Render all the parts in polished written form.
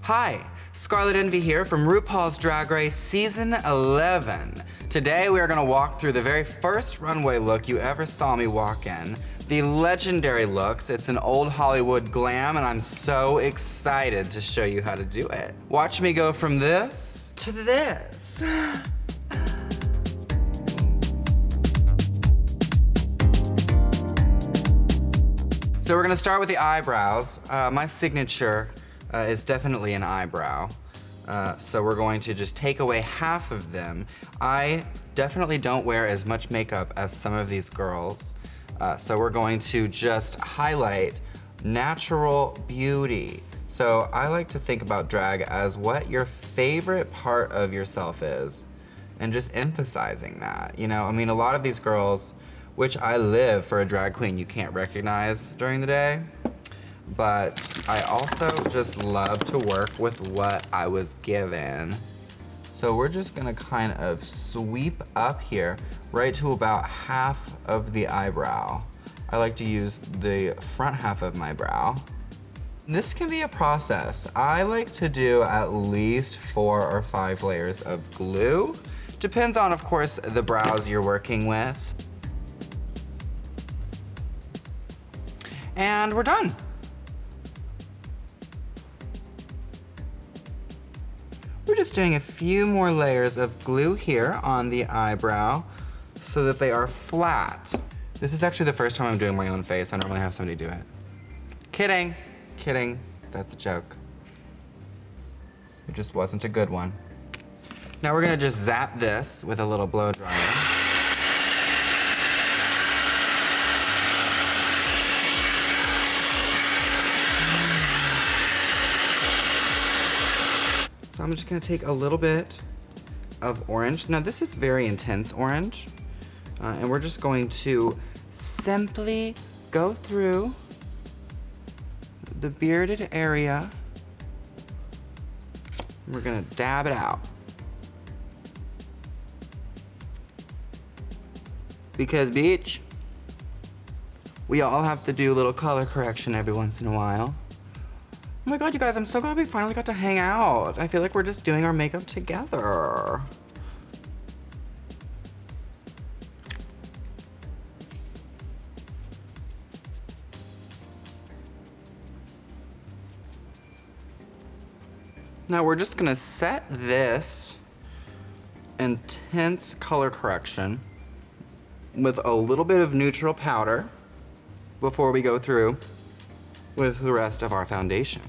Hi, Scarlet Envy here from RuPaul's Drag Race Season 11. Today we are going to walk through the very first runway look you ever saw me walk in. The legendary looks. It's an old Hollywood Glam and I'm so excited to show you how to do it. Watch me go from this to this. So we're going to start with the eyebrows. My signature is definitely an eyebrow. So we're going to just take away half of them. I definitely don't wear as much makeup as some of these girls. So we're going to just highlight natural beauty. So I like to think about drag as what your favorite part of yourself is and just emphasizing that. You know, I mean, a lot of these girls, which I live for a drag queen you can't recognize during the day, but I also just love to work with what I was given. So we're just gonna kind of sweep up here right to about half of the eyebrow. I like to use the front half of my brow. This can be a process. I like to do at least 4 or 5 layers of glue. Depends on, of course, the brows you're working with. And we're done. We're just doing a few more layers of glue here on the eyebrow so that they are flat. This is actually the first time I'm doing my own face. I normally have somebody do it. Kidding, kidding, that's a joke. It just wasn't a good one. Now we're gonna just zap this with a little blow dryer. So I'm just gonna take a little bit of orange. Now this is very intense orange. And we're just going to simply go through the bearded area. We're gonna dab it out. Because bitch, we all have to do a little color correction every once in a while. Oh my God, you guys, I'm so glad we finally got to hang out. I feel like we're just doing our makeup together. Now we're just gonna set this intense color correction with a little bit of neutral powder before we go through with the rest of our foundation.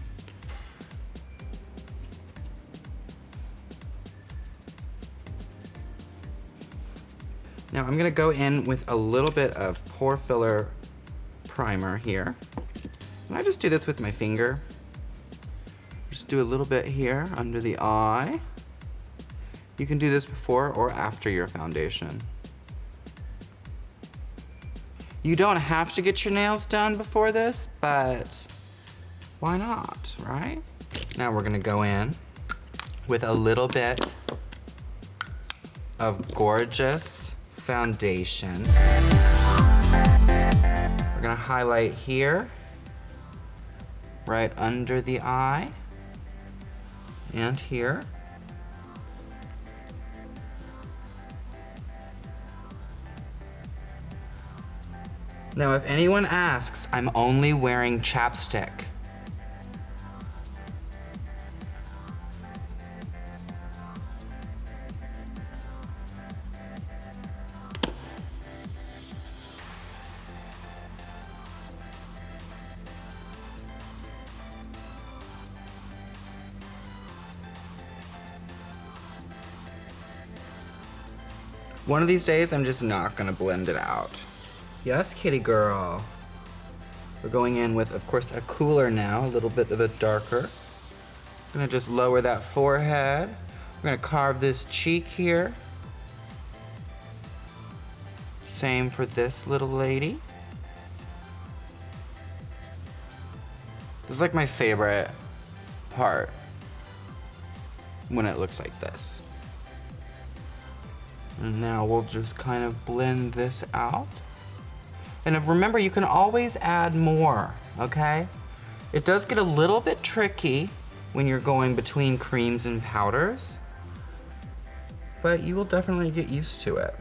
Now I'm gonna go in with a little bit of pore filler primer here. And I just do this with my finger. Just do a little bit here under the eye. You can do this before or after your foundation. You don't have to get your nails done before this, but why not, right? Now we're gonna go in with a little bit of gorgeous foundation. We're gonna highlight here, right under the eye, and here. Now, if anyone asks, I'm only wearing chapstick. One of these days, I'm just not gonna blend it out. Yes, kitty girl. We're going in with, of course, a cooler now, a little bit of a darker. I'm gonna just lower that forehead. We're gonna carve this cheek here. Same for this little lady. This is like my favorite part when it looks like this. And now we'll just kind of blend this out. And remember, you can always add more, okay? It does get a little bit tricky when you're going between creams and powders, but you will definitely get used to it.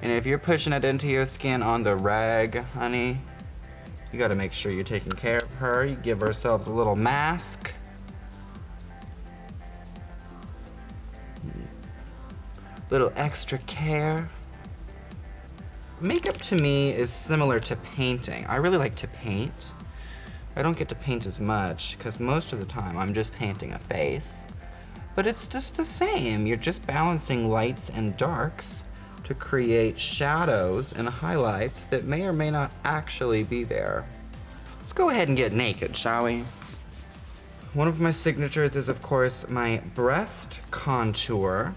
And if you're pushing it into your skin on the reg, honey, you gotta make sure you're taking care of her. You give ourselves a little mask. Little extra care. Makeup to me is similar to painting. I really like to paint. I don't get to paint as much because most of the time I'm just painting a face. But it's just the same. You're just balancing lights and darks to create shadows and highlights that may or may not actually be there. Let's go ahead and get naked, shall we? One of my signatures is, of course, my breast contour.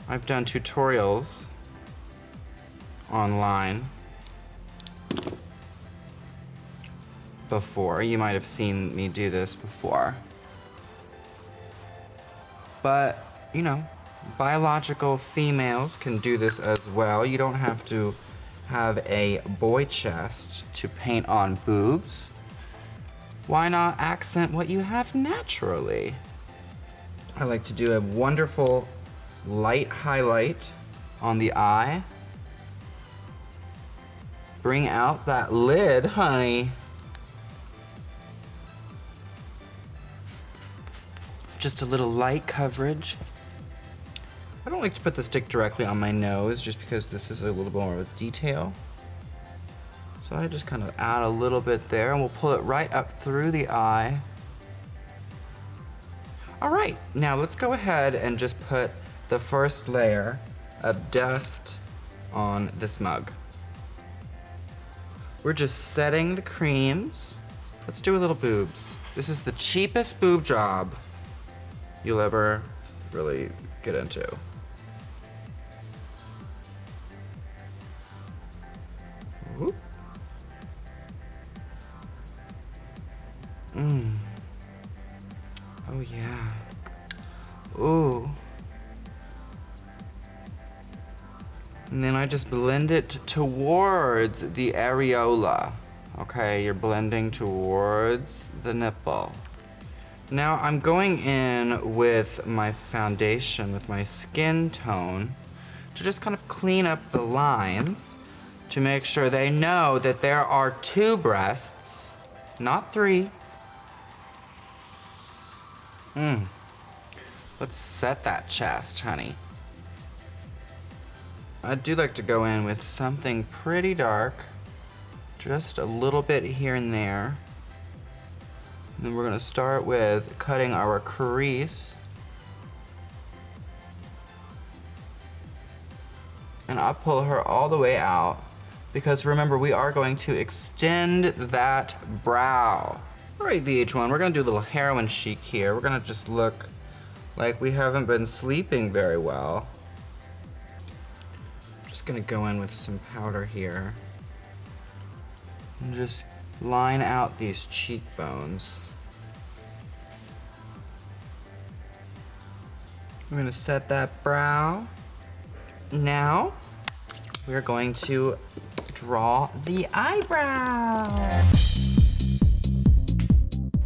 I've done tutorials online before. You might have seen me do this before. But, you know, biological females can do this as well. You don't have to have a boy chest to paint on boobs. Why not accent what you have naturally? I like to do a wonderful light highlight on the eye. Bring out that lid, honey. Just a little light coverage. I don't like to put the stick directly on my nose just because this is a little bit more of detail. So I just kind of add a little bit there and we'll pull it right up through the eye. All right, now let's go ahead and just put the first layer of dust on this mug. We're just setting the creams. Let's do a little boobs. This is the cheapest boob job you'll ever really get into. Whoop. Oh yeah. Ooh. And then I just blend it towards the areola. Okay, you're blending towards the nipple. Now I'm going in with my foundation, with my skin tone, to just kind of clean up the lines to make sure they know that there are 2 breasts, not 3. Let's set that chest, honey. I do like to go in with something pretty dark, just a little bit here and there. And then we're gonna start with cutting our crease. And I'll pull her all the way out because remember, we are going to extend that brow. All right, VH1, we're gonna do a little heroin chic here. We're gonna just look like we haven't been sleeping very well. Just gonna go in with some powder here and just line out these cheekbones. I'm gonna set that brow. Now, we're going to draw the eyebrow.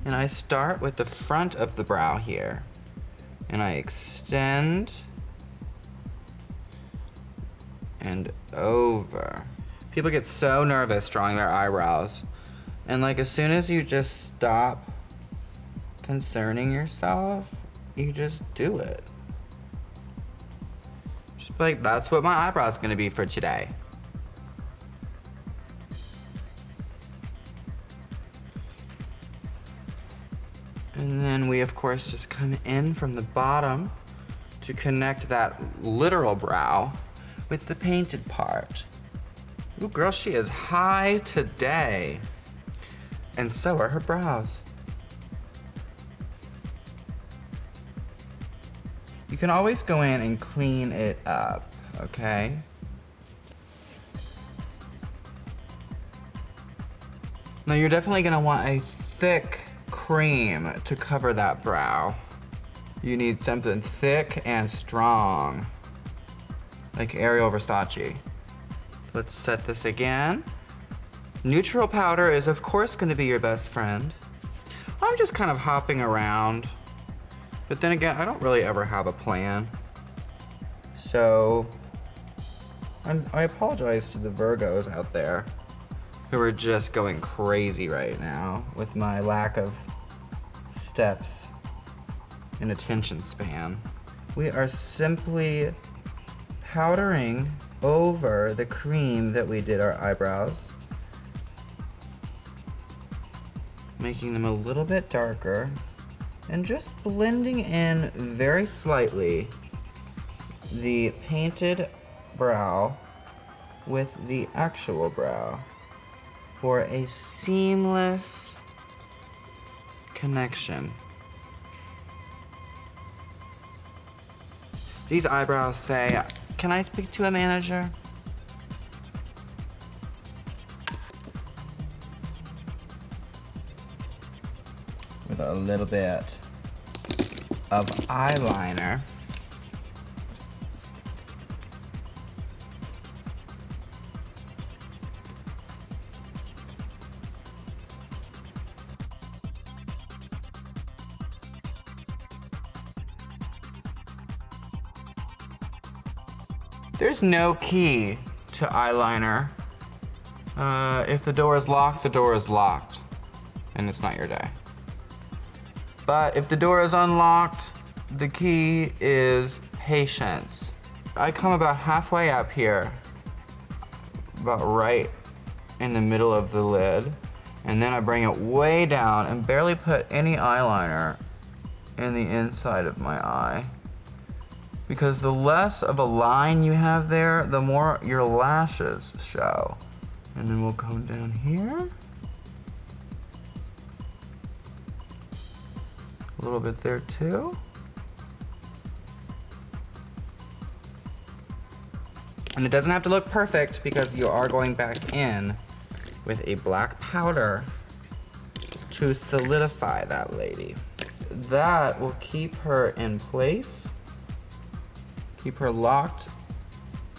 And I start with the front of the brow here. And I extend and over. People get so nervous drawing their eyebrows. And like as soon as you just stop concerning yourself, you just do it. Just be like, that's what my eyebrow's gonna be for today. And then we of course just come in from the bottom to connect that literal brow with the painted part. Ooh, girl, she is high today. And so are her brows. You can always go in and clean it up, okay? Now you're definitely gonna want a thick cream to cover that brow. You need something thick and strong, like Ariel Versace. Let's set this again. Neutral powder is of course gonna be your best friend. I'm just kind of hopping around, but then again, I don't really ever have a plan. So, I apologize to the Virgos out there who are just going crazy right now with my lack of steps and attention span. We are simply powdering over the cream that we did our eyebrows, making them a little bit darker, and just blending in very slightly the painted brow with the actual brow for a seamless connection. These eyebrows say, "Can I speak to a manager?" With a little bit of eyeliner. There's no key to eyeliner. If the door is locked, the door is locked, and it's not your day. But if the door is unlocked, the key is patience. I come about halfway up here, about right in the middle of the lid, and then I bring it way down and barely put any eyeliner in the inside of my eye. Because the less of a line you have there, the more your lashes show. And then we'll come down here. A little bit there too. And it doesn't have to look perfect because you are going back in with a black powder to solidify that lady. That will keep her in place. Keep her locked,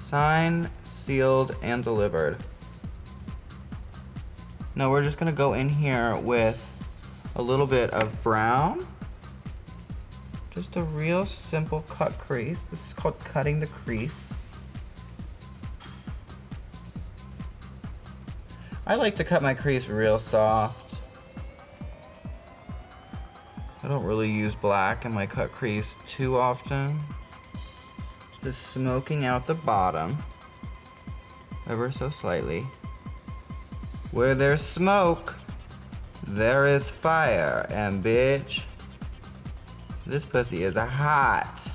signed, sealed, and delivered. Now we're just gonna go in here with a little bit of brown. Just a real simple cut crease. This is called cutting the crease. I like to cut my crease real soft. I don't really use black in my cut crease too often. Just smoking out the bottom, ever so slightly. Where there's smoke, there is fire, and bitch, this pussy is hot.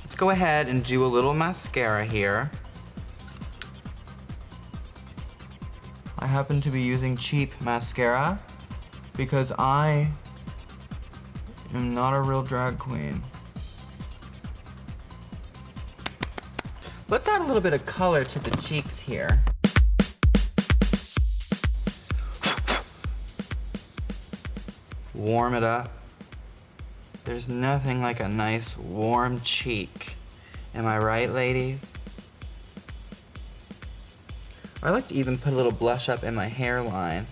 Let's go ahead and do a little mascara here. I happen to be using cheap mascara because I am not a real drag queen. Let's add a little bit of color to the cheeks here. Warm it up. There's nothing like a nice warm cheek. Am I right, ladies? I like to even put a little blush up in my hairline.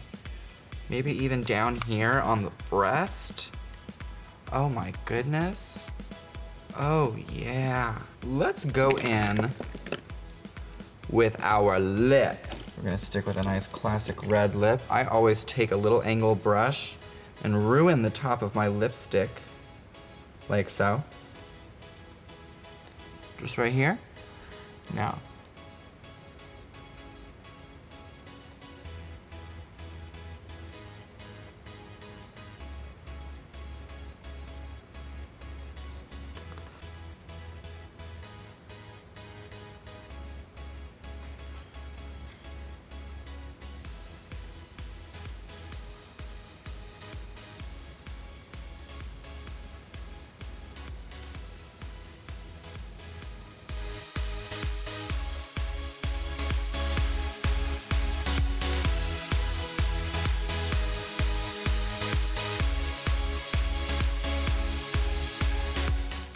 Maybe even down here on the breast. Oh my goodness. Oh yeah. Let's go in with our lip. We're gonna stick with a nice classic red lip. I always take a little angle brush and ruin the top of my lipstick, like so. Just right here. Now.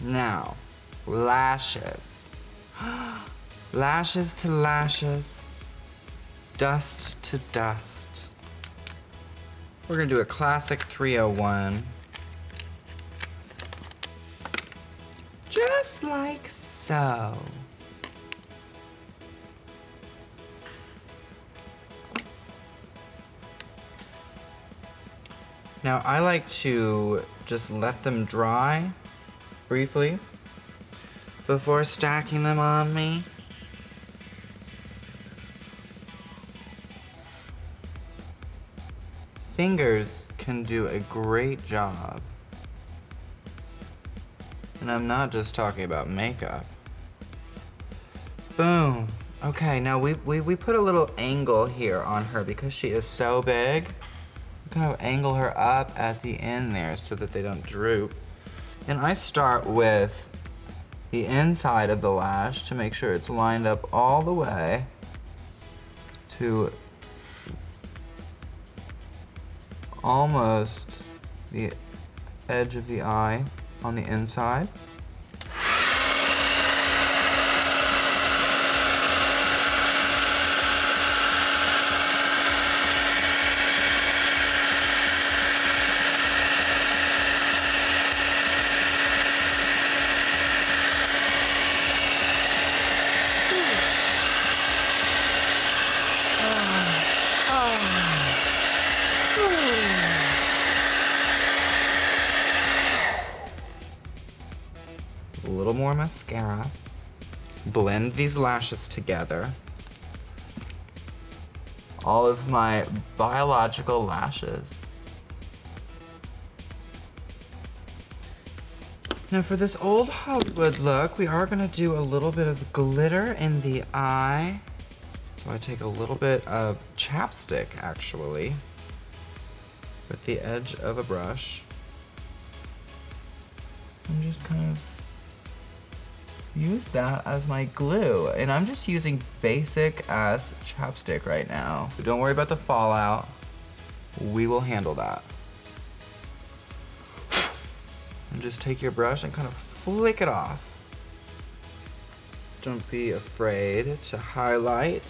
Now, lashes. Lashes to lashes. dust to dust. We're gonna do a classic 301. Just like so. Now I like to just let them dry briefly before stacking them on me. Fingers can do a great job. And I'm not just talking about makeup. Boom. Okay, now we put a little angle here on her because she is so big. We kind of angle her up at the end there so that they don't droop. And I start with the inside of the lash to make sure it's lined up all the way to almost the edge of the eye on the inside. A little more mascara. Blend these lashes together. All of my biological lashes. Now for this old Hollywood look, we are gonna do a little bit of glitter in the eye. So I take a little bit of chapstick, actually, with the edge of a brush. And just kind of use that as my glue. And I'm just using basic ass chapstick right now. So don't worry about the fallout. We will handle that. And just take your brush and kind of flick it off. Don't be afraid to highlight.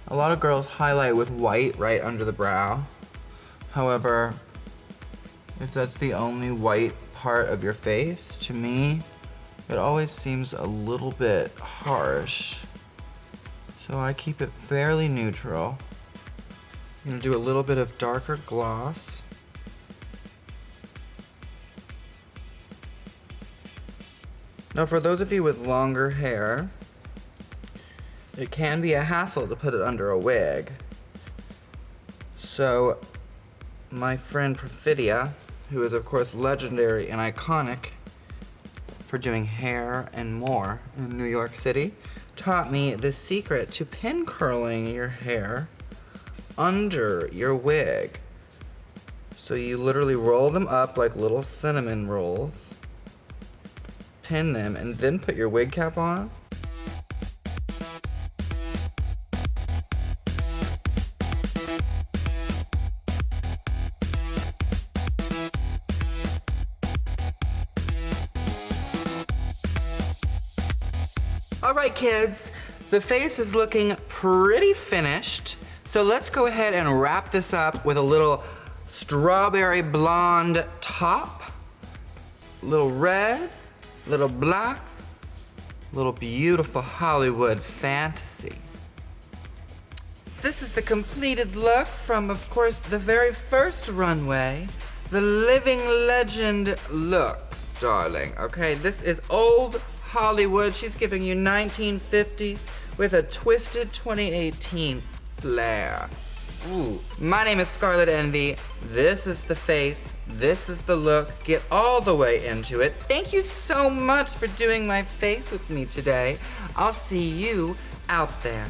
A lot of girls highlight with white right under the brow. However, if that's the only white part of your face, to me, it always seems a little bit harsh. So I keep it fairly neutral. I'm gonna do a little bit of darker gloss. Now for those of you with longer hair, it can be a hassle to put it under a wig. So my friend Perfidia, who is of course legendary and iconic for doing hair and more in New York City, taught me the secret to pin curling your hair under your wig. So you literally roll them up like little cinnamon rolls, pin them, and then put your wig cap on. All right, kids, the face is looking pretty finished. So let's go ahead and wrap this up with a little strawberry blonde top, little red, little black, little beautiful Hollywood fantasy. This is the completed look from, of course, the very first runway, the living legend looks, darling. Okay, this is old Hollywood. She's giving you 1950s with a twisted 2018 flair. Ooh. My name is Scarlet Envy. This is the face. This is the look. Get all the way into it. Thank you so much for doing my face with me today. I'll see you out there.